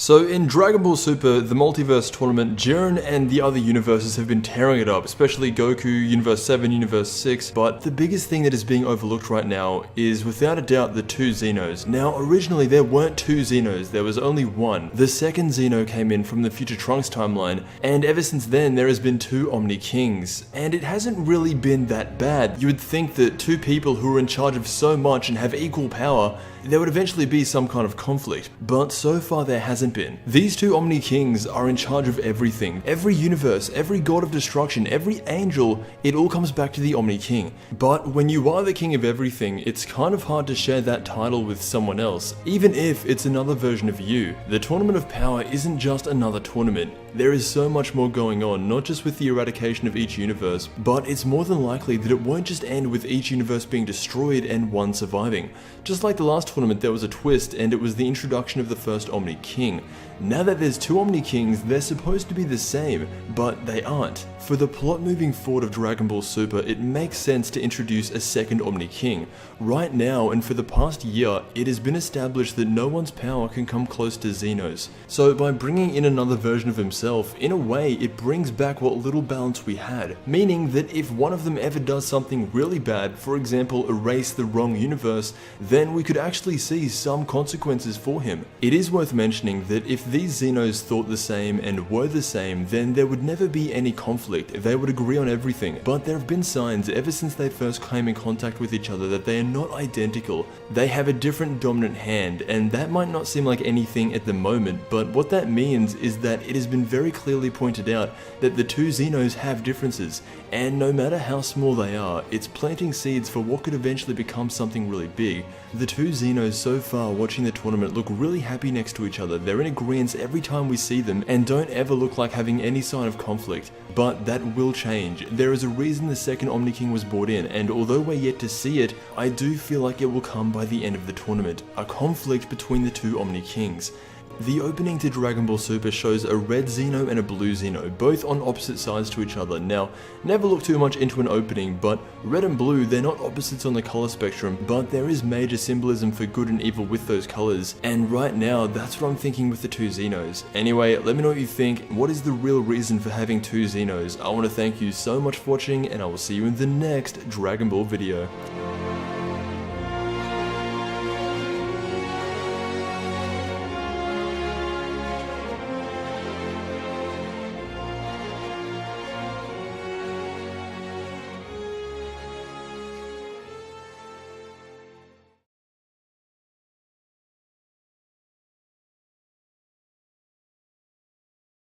So in Dragon Ball Super, the Multiverse Tournament, Jiren and the other universes have been tearing it up, especially Goku, Universe 7, Universe 6, but the biggest thing that is being overlooked right now is without a doubt the two Xenos. Now originally there weren't two Xenos, there was only one. The second Xeno came in from the Future Trunks timeline, and ever since then there has been two Omni Kings, and it hasn't really been that bad. You would think that two people who are in charge of so much and have equal power, there would eventually be some kind of conflict, but so far there hasn't been. These two Omni Kings are in charge of everything. Every universe, every god of destruction, every angel, it all comes back to the Omni King. But when you are the king of everything, it's kind of hard to share that title with someone else, even if it's another version of you. The Tournament of Power isn't just another tournament. There is so much more going on, not just with the eradication of each universe, but it's more than likely that it won't just end with each universe being destroyed and one surviving. Just like the last tournament, there was a twist, and it was the introduction of the first Omni King. Now that there's two Omni Kings, they're supposed to be the same, but they aren't. For the plot moving forward of Dragon Ball Super, it makes sense to introduce a second Omni King. Right now, and for the past year, it has been established that no one's power can come close to Xeno's. So by bringing in another version of himself, in a way, it brings back what little balance we had, meaning that if one of them ever does something really bad, for example erase the wrong universe, then we could actually see some consequences for him. It is worth mentioning that if these Xenos thought the same and were the same, then there would never be any conflict, they would agree on everything. But there have been signs ever since they first came in contact with each other that they are not identical. They have a different dominant hand, and that might not seem like anything at the moment, but what that means is that it has been very clearly pointed out that the two Xenos have differences, and no matter how small they are, it's planting seeds for what could eventually become something really big. The two Xenos so far watching the tournament look really happy next to each other. They're in agreement every time we see them and don't ever look like having any sign of conflict. But that will change. There is a reason the second Omni King was brought in, and although we're yet to see it, I do feel like it will come by the end of the tournament. A conflict between the two Omni Kings. The opening to Dragon Ball Super shows a red Xeno and a blue Xeno, both on opposite sides to each other. Now, never look too much into an opening, but red and blue, they're not opposites on the color spectrum, but there is major symbolism for good and evil with those colors, and right now, that's what I'm thinking with the two Xenos. Anyway, let me know what you think. What is the real reason for having two Xenos? I want to thank you so much for watching, and I will see you in the next Dragon Ball video.